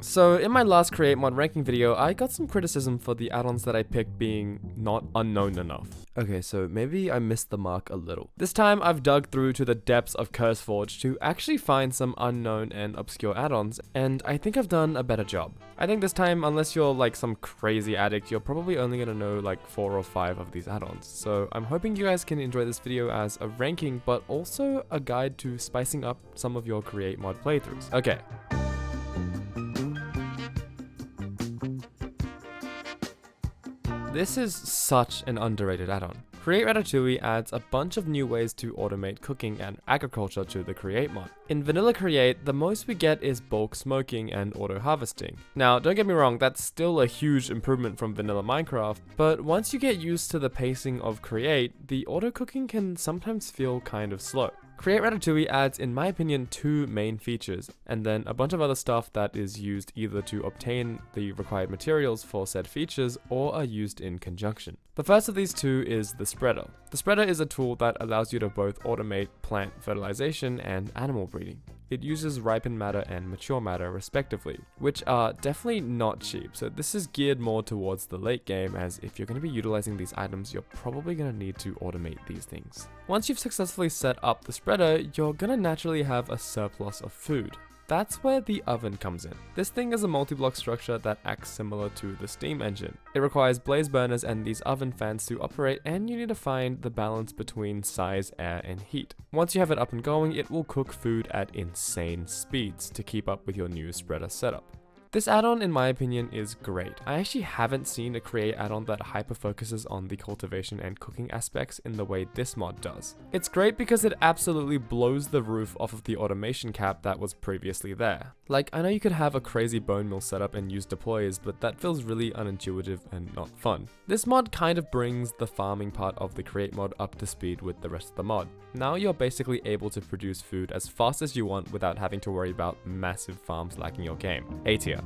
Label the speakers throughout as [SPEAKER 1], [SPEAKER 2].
[SPEAKER 1] So in my last create mod ranking video, I got some criticism for the add-ons that I picked being not unknown enough. Okay, so maybe I missed the mark a little. This time I've dug through to the depths of CurseForge to actually find some unknown and obscure add-ons, and I think I've done a better job. I think this time, unless you're like some crazy addict, you're probably only gonna know like 4 or 5 of these add-ons. So I'm hoping you guys can enjoy this video as a ranking, but also a guide to spicing up some of your create mod playthroughs. Okay. This is such an underrated add-on. Create Ratatouille adds a bunch of new ways to automate cooking and agriculture to the Create mod. In Vanilla Create, the most we get is bulk smoking and auto harvesting. Now, don't get me wrong, that's still a huge improvement from Vanilla Minecraft, but once you get used to the pacing of Create, the auto cooking can sometimes feel kind of slow. Create Ratatouille adds, in my opinion, 2 main features, and then a bunch of other stuff that is used either to obtain the required materials for said features or are used in conjunction. The first of these 2 is the spreader. The spreader is a tool that allows you to both automate plant fertilization and animal breeding. It uses ripened matter and mature matter respectively, which are definitely not cheap, so this is geared more towards the late game, as if you're going to be utilizing these items, you're probably going to need to automate these things. Once you've successfully set up the spreader, you're going to naturally have a surplus of food. That's where the oven comes in. This thing is a multi-block structure that acts similar to the steam engine. It requires blaze burners and these oven fans to operate, and you need to find the balance between size, air, and heat. Once you have it up and going, it will cook food at insane speeds to keep up with your new spreader setup. This add-on, in my opinion, is great. I actually haven't seen a create add-on that hyper-focuses on the cultivation and cooking aspects in the way this mod does. It's great because it absolutely blows the roof off of the automation cap that was previously there. Like, I know you could have a crazy bone mill setup and use deployers, but that feels really unintuitive and not fun. This mod kind of brings the farming part of the create mod up to speed with the rest of the mod. Now you're basically able to produce food as fast as you want without having to worry about massive farms lacking your game. A tier.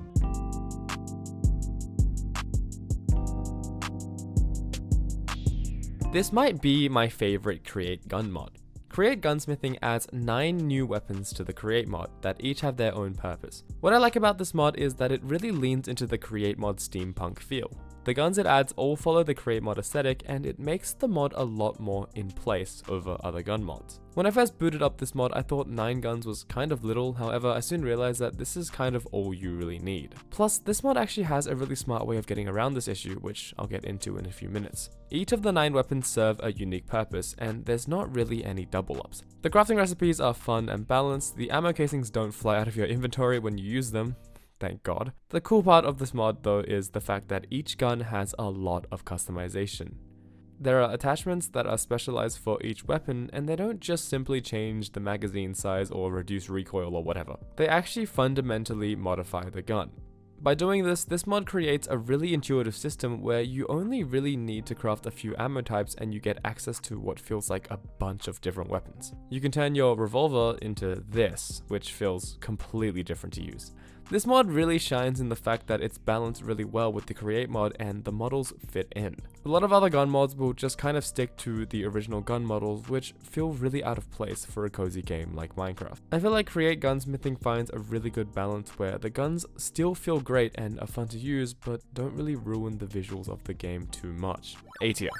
[SPEAKER 1] This might be my favorite create gun mod. Create Gunsmithing adds 9 new weapons to the Create mod that each have their own purpose. What I like about this mod is that it really leans into the Create mod steampunk feel. The guns it adds all follow the Create mod aesthetic, and it makes the mod a lot more in place over other gun mods. When I first booted up this mod, I thought 9 guns was kind of little, however I soon realized that this is kind of all you really need. Plus, this mod actually has a really smart way of getting around this issue, which I'll get into in a few minutes. Each of the 9 weapons serve a unique purpose, and there's not really any double ups. The crafting recipes are fun and balanced, the ammo casings don't fly out of your inventory when you use them. Thank God. The cool part of this mod though is the fact that each gun has a lot of customization. There are attachments that are specialized for each weapon, and they don't just simply change the magazine size or reduce recoil or whatever. They actually fundamentally modify the gun. By doing this, this mod creates a really intuitive system where you only really need to craft a few ammo types and you get access to what feels like a bunch of different weapons. You can turn your revolver into this, which feels completely different to use. This mod really shines in the fact that it's balanced really well with the Create mod and the models fit in. A lot of other gun mods will just kind of stick to the original gun models, which feel really out of place for a cozy game like Minecraft. I feel like Create Gunsmithing finds a really good balance where the guns still feel great and are fun to use, but don't really ruin the visuals of the game too much. A tier.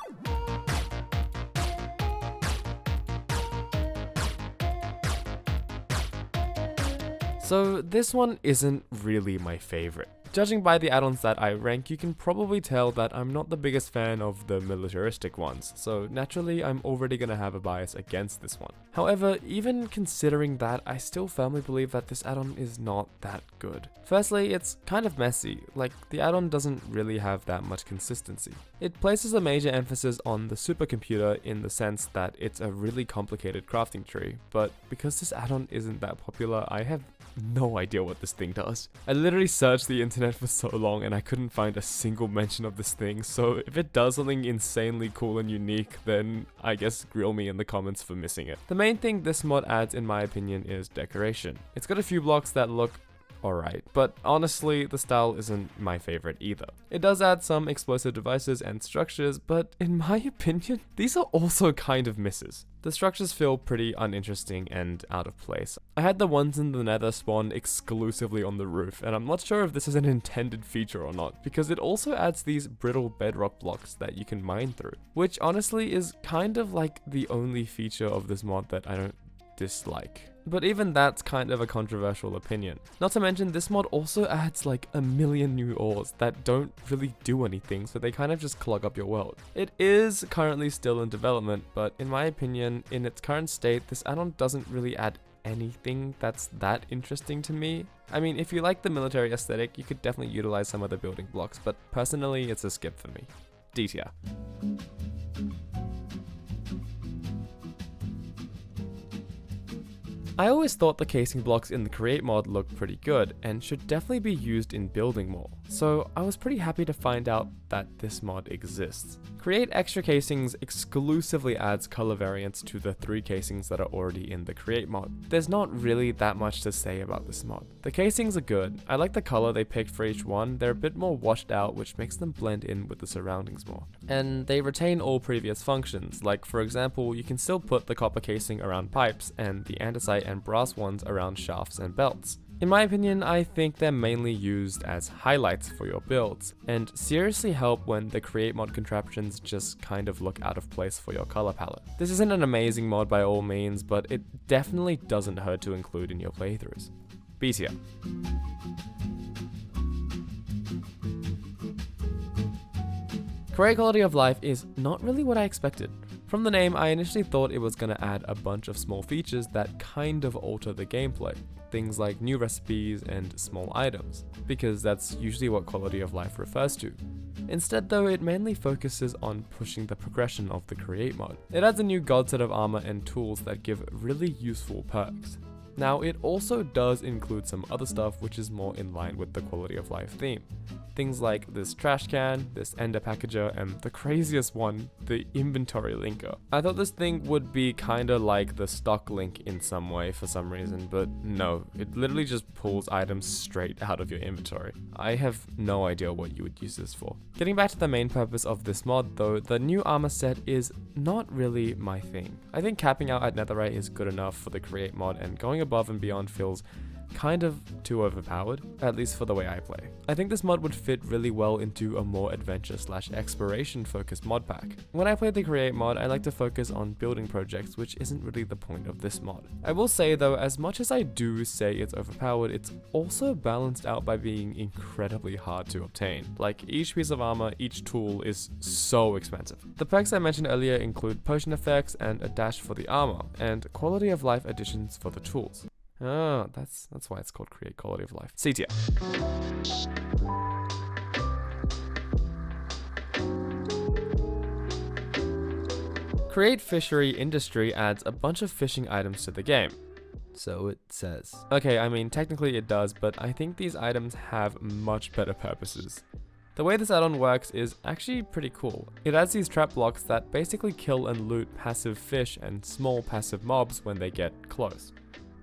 [SPEAKER 1] So this one isn't really my favorite. Judging by the add-ons that I rank, you can probably tell that I'm not the biggest fan of the militaristic ones, so naturally I'm already gonna have a bias against this one. However, even considering that, I still firmly believe that this add-on is not that good. Firstly, it's kind of messy, like the add-on doesn't really have that much consistency. It places a major emphasis on the supercomputer in the sense that it's a really complicated crafting tree, but because this add-on isn't that popular, I have no idea what this thing does. I literally searched the internet for so long and I couldn't find a single mention of this thing, so if it does something insanely cool and unique, then I guess grill me in the comments for missing it. The main thing this mod adds, in my opinion, is decoration. It's got a few blocks that look alright, but honestly, the style isn't my favorite either. It does add some explosive devices and structures, but in my opinion, these are also kind of misses. The structures feel pretty uninteresting and out of place. I had the ones in the nether spawn exclusively on the roof, and I'm not sure if this is an intended feature or not, because it also adds these brittle bedrock blocks that you can mine through, which honestly is kind of like the only feature of this mod that I don't dislike. But even that's kind of a controversial opinion. Not to mention, this mod also adds like a million new ores that don't really do anything, so they kind of just clog up your world. It is currently still in development, but in my opinion, in its current state, this add-on doesn't really add anything that's that interesting to me. I mean, if you like the military aesthetic, you could definitely utilize some of the building blocks, but personally, it's a skip for me. D tier. I always thought the casing blocks in the Create mod looked pretty good and should definitely be used in building more, so I was pretty happy to find out that this mod exists. Create extra casings exclusively adds color variants to the 3 casings that are already in the Create mod. There's not really that much to say about this mod. The casings are good. I like the color they picked for each one. They're a bit more washed out, which makes them blend in with the surroundings more. And they retain all previous functions, like for example, you can still put the copper casing around pipes and the andesite and brass ones around shafts and belts. In my opinion, I think they're mainly used as highlights for your builds, and seriously help when the Create mod contraptions just kind of look out of place for your color palette. This isn't an amazing mod by all means, but it definitely doesn't hurt to include in your playthroughs. B tier. Create quality of life is not really what I expected. From the name, I initially thought it was going to add a bunch of small features that kind of alter the gameplay. Things like new recipes and small items, because that's usually what quality of life refers to. Instead though, it mainly focuses on pushing the progression of the Create mod. It adds a new god set of armor and tools that give really useful perks. Now, it also does include some other stuff which is more in line with the quality of life theme. Things like this trash can, this ender packager, and the craziest one, the inventory linker. I thought this thing would be kinda like the stock link in some way for some reason, but no, it literally just pulls items straight out of your inventory. I have no idea what you would use this for. Getting back to the main purpose of this mod though, the new armor set is not really my thing. I think capping out at netherite is good enough for the Create mod, and going above and beyond feels kind of too overpowered, at least for the way I play. I think this mod would fit really well into a more adventure/exploration focused mod pack. When I play the Create mod, I like to focus on building projects, which isn't really the point of this mod. I will say though, as much as I do say it's overpowered, it's also balanced out by being incredibly hard to obtain. Like, each piece of armor, each tool is so expensive. The perks I mentioned earlier include potion effects and a dash for the armor, and quality of life additions for the tools. Oh, that's why it's called Create Quality of Life. C tier. Create Fishery Industry adds a bunch of fishing items to the game. So it says. Okay, I mean, technically it does, but I think these items have much better purposes. The way this add-on works is actually pretty cool. It adds these trap blocks that basically kill and loot passive fish and small passive mobs when they get close.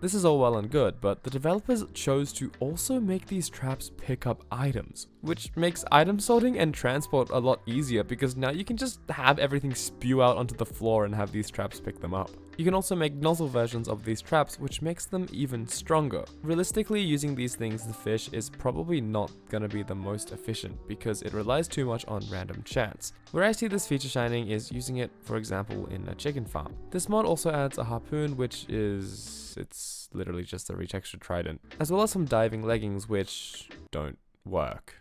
[SPEAKER 1] This is all well and good, but the developers chose to also make these traps pick up items, which makes item sorting and transport a lot easier because now you can just have everything spew out onto the floor and have these traps pick them up. You can also make nozzle versions of these traps, which makes them even stronger. Realistically, using these things to fish is probably not gonna be the most efficient because it relies too much on random chance. Where I see this feature shining is using it, for example, in a chicken farm. This mod also adds a harpoon, which is... it's literally just a retextured trident, as well as some diving leggings, which don't work.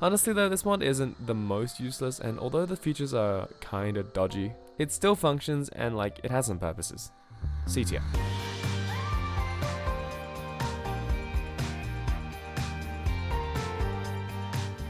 [SPEAKER 1] Honestly though, this mod isn't the most useless, and although the features are kinda dodgy, it still functions and like it has some purposes. C tier.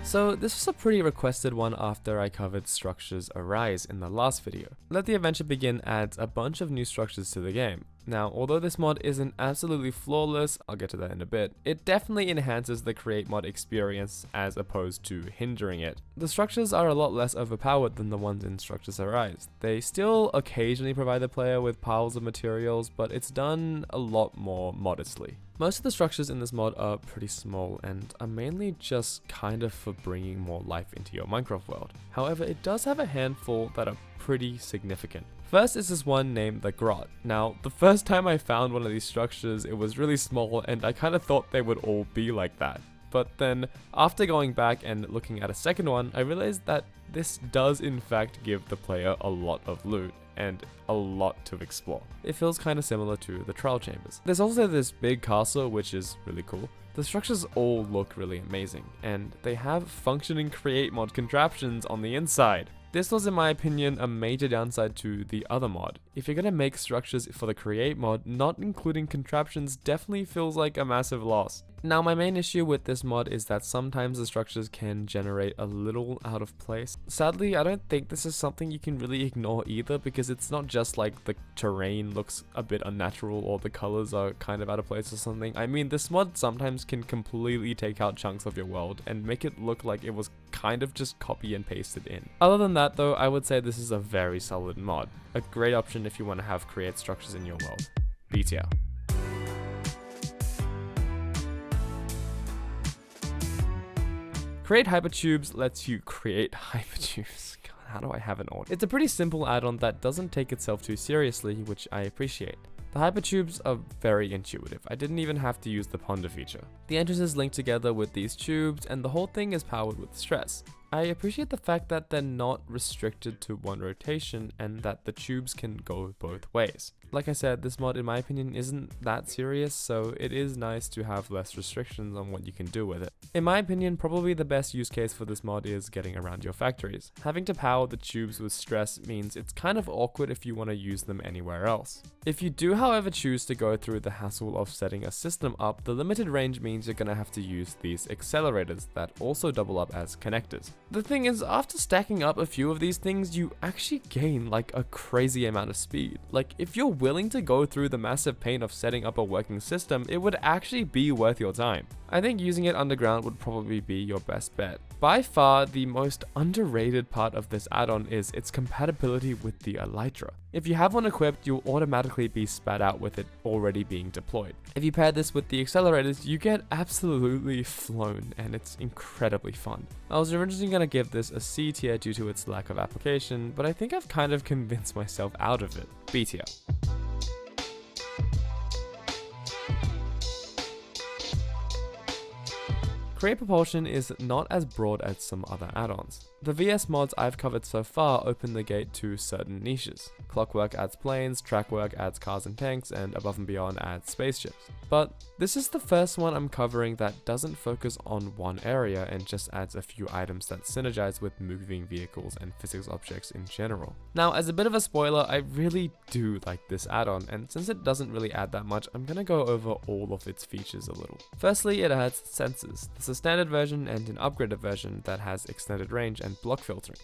[SPEAKER 1] So this was a pretty requested one after I covered Structures Arise in the last video. Let the Adventure Begin adds a bunch of new structures to the game. Now, although this mod isn't absolutely flawless, I'll get to that in a bit, it definitely enhances the Create mod experience as opposed to hindering it. The structures are a lot less overpowered than the ones in Structures Arise. They still occasionally provide the player with piles of materials, but it's done a lot more modestly. Most of the structures in this mod are pretty small and are mainly just kind of for bringing more life into your Minecraft world. However, it does have a handful that are pretty significant. First is this one named the Grot. Now, the first time I found one of these structures, it was really small and I kind of thought they would all be like that. But then, after going back and looking at a second one, I realized that this does in fact give the player a lot of loot and a lot to explore. It feels kind of similar to the trial chambers. There's also this big castle, which is really cool. The structures all look really amazing, and they have functioning create mod contraptions on the inside. This was, in my opinion, a major downside to the other mod. If you're gonna make structures for the create mod, not including contraptions definitely feels like a massive loss. Now, my main issue with this mod is that sometimes the structures can generate a little out of place. Sadly, I don't think this is something you can really ignore either, because it's not just like the terrain looks a bit unnatural or the colors are kind of out of place or something. I mean, this mod sometimes can completely take out chunks of your world and make it look like it was kind of just copy and pasted in. Other than that though, I would say this is a very solid mod. A great option if you want to have create structures in your world. BTR. Create Hypertubes lets you create hypertubes. God, how do I have an order? It's a pretty simple add-on that doesn't take itself too seriously, which I appreciate. The hypertubes are very intuitive. I didn't even have to use the ponder feature. The entrances link together with these tubes, and the whole thing is powered with stress. I appreciate the fact that they're not restricted to one rotation and that the tubes can go both ways. Like I said, this mod in my opinion isn't that serious, so it is nice to have less restrictions on what you can do with it. In my opinion, probably the best use case for this mod is getting around your factories. Having to power the tubes with stress means it's kind of awkward if you want to use them anywhere else. If you do however choose to go through the hassle of setting a system up, the limited range means you're gonna have to use these accelerators that also double up as connectors. The thing is, after stacking up a few of these things, you actually gain like a crazy amount of speed. Like, if you're willing to go through the massive pain of setting up a working system, it would actually be worth your time. I think using it underground would probably be your best bet. By far, the most underrated part of this add-on is its compatibility with the Elytra. If you have one equipped, you'll automatically be spat out with it already being deployed. If you pair this with the accelerators, you get absolutely flown, and it's incredibly fun. I was originally going to give this a C tier due to its lack of application, but I think I've kind of convinced myself out of it. B tier. Create Propulsion is not as broad as some other add-ons. The VS mods I've covered so far open the gate to certain niches. Clockwork adds planes, Trackwork adds cars and tanks, and Above and Beyond adds spaceships. But this is the first one I'm covering that doesn't focus on one area and just adds a few items that synergize with moving vehicles and physics objects in general. Now, as a bit of a spoiler, I really do like this add-on, and since it doesn't really add that much, I'm gonna go over all of its features a little. Firstly, it adds sensors. There's a standard version and an upgraded version that has extended range and block filtering.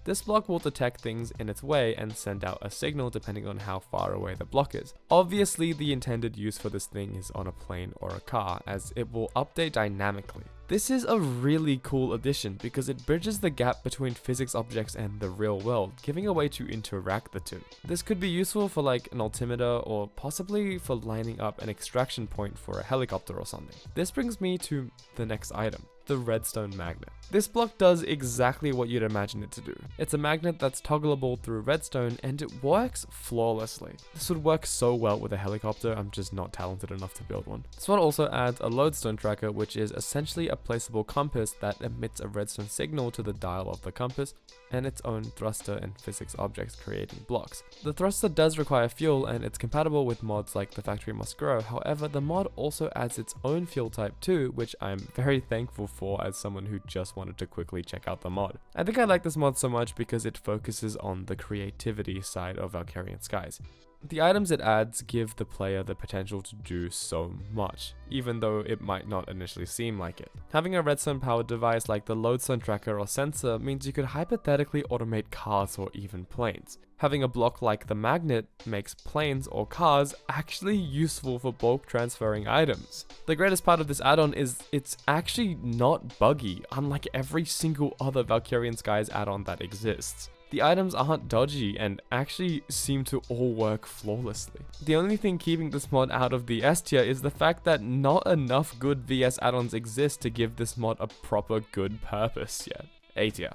[SPEAKER 1] This block will detect things in its way and send out a signal depending on how far away the block is. Obviously, the intended use for this thing is on a plane or a car, as it will update dynamically. This is a really cool addition because it bridges the gap between physics objects and the real world, giving a way to interact the two. This could be useful for like an altimeter or possibly for lining up an extraction point for a helicopter or something. This brings me to the next item. The redstone magnet. This block does exactly what you'd imagine it to do. It's a magnet that's toggleable through redstone and it works flawlessly. This would work so well with a helicopter, I'm just not talented enough to build one. This one also adds a lodestone tracker, which is essentially a placeable compass that emits a redstone signal to the dial of the compass, and its own thruster and physics objects creating blocks. The thruster does require fuel and it's compatible with mods like the Factory Must Grow, however the mod also adds its own fuel type too, which I'm very thankful for as someone who just wanted to quickly check out the mod. I think I like this mod so much because it focuses on the creativity side of Valkyrian Skies. The items it adds give the player the potential to do so much, even though it might not initially seem like it. Having a redstone powered device like the lodestone tracker or sensor means you could hypothetically automate cars or even planes. Having a block like the magnet makes planes or cars actually useful for bulk transferring items. The greatest part of this add-on is it's actually not buggy, unlike every single other Valkyrian Skies add-on that exists. The items aren't dodgy and actually seem to all work flawlessly. The only thing keeping this mod out of the S tier is the fact that not enough good VS add-ons exist to give this mod a proper good purpose yet. A tier.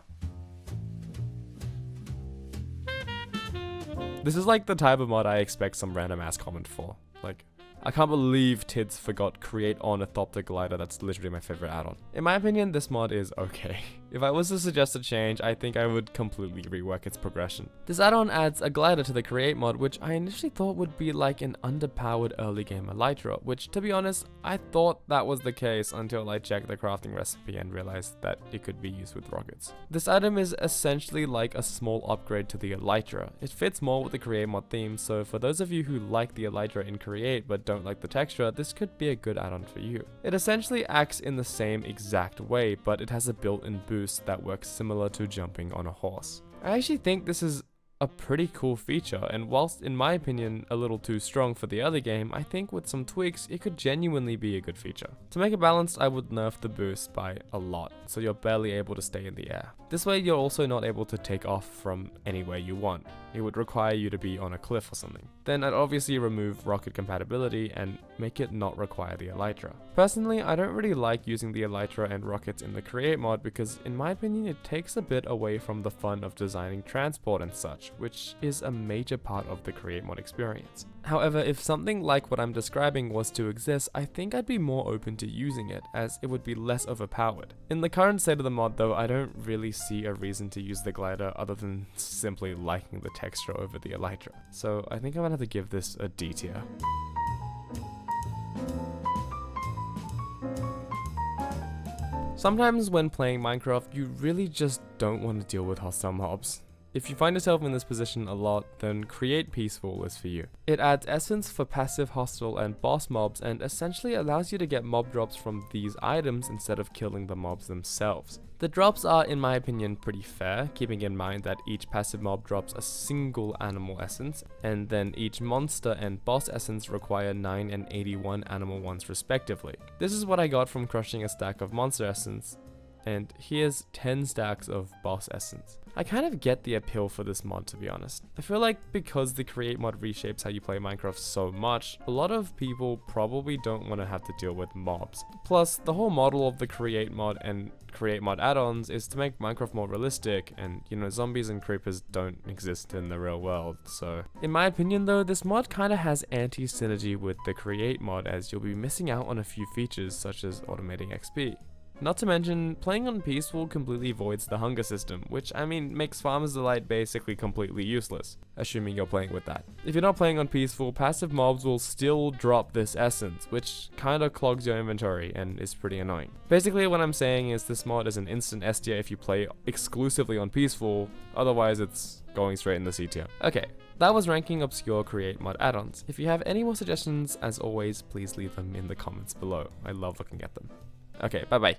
[SPEAKER 1] This is like the type of mod I expect some random ass comment for. Like, I can't believe Tids forgot create ornithopter glider. That's literally my favorite add-on. In my opinion, this mod is okay. If I was to suggest a change, I think I would completely rework its progression. This add-on adds a glider to the create mod, which I initially thought would be like an underpowered early game elytra, which to be honest, I thought that was the case until I checked the crafting recipe and realized that it could be used with rockets. This item is essentially like a small upgrade to the elytra. It fits more with the create mod theme, so for those of you who like the elytra in create but don't like the texture, this could be a good add-on for you. It essentially acts in the same exact way, but it has a built-in boost that works similar to jumping on a horse. I actually think this is a pretty cool feature, and whilst in my opinion a little too strong for the other game, I think with some tweaks it could genuinely be a good feature. To make it balanced, I would nerf the boost by a lot, so you're barely able to stay in the air. This way you're also not able to take off from anywhere you want. It would require you to be on a cliff or something. Then I'd obviously remove rocket compatibility and make it not require the elytra. Personally, I don't really like using the elytra and rockets in the create mod because in my opinion it takes a bit away from the fun of designing transport and such, which is a major part of the create mod experience. However, if something like what I'm describing was to exist, I think I'd be more open to using it, as it would be less overpowered. In the current state of the mod though, I don't really see a reason to use the glider other than simply liking the texture over the elytra. So I think I'm gonna have to give this a D tier. Sometimes when playing Minecraft, you really just don't want to deal with hostile mobs. If you find yourself in this position a lot, then Create Peaceful is for you. It adds essence for passive hostile and boss mobs and essentially allows you to get mob drops from these items instead of killing the mobs themselves. The drops are, in my opinion, pretty fair, keeping in mind that each passive mob drops a single animal essence, and then each monster and boss essence require 9 and 81 animal ones respectively. This is what I got from crushing a stack of monster essence, and here's 10 stacks of boss essence. I kind of get the appeal for this mod, to be honest. I feel like because the create mod reshapes how you play Minecraft so much, a lot of people probably don't want to have to deal with mobs. Plus, the whole model of the create mod and create mod add-ons is to make Minecraft more realistic, and you know, zombies and creepers don't exist in the real world, so. In my opinion though, this mod kinda has anti-synergy with the create mod, as you'll be missing out on a few features such as automating XP. Not to mention, playing on Peaceful completely voids the hunger system, which I mean makes Farmer's Delight basically completely useless, assuming you're playing with that. If you're not playing on Peaceful, passive mobs will still drop this essence, which kinda clogs your inventory and is pretty annoying. Basically what I'm saying is this mod is an instant S tier if you play exclusively on Peaceful, otherwise it's going straight in the C tier. Okay. That was ranking obscure create mod add-ons. If you have any more suggestions, as always, please leave them in the comments below. I love looking at them. Okay, bye bye.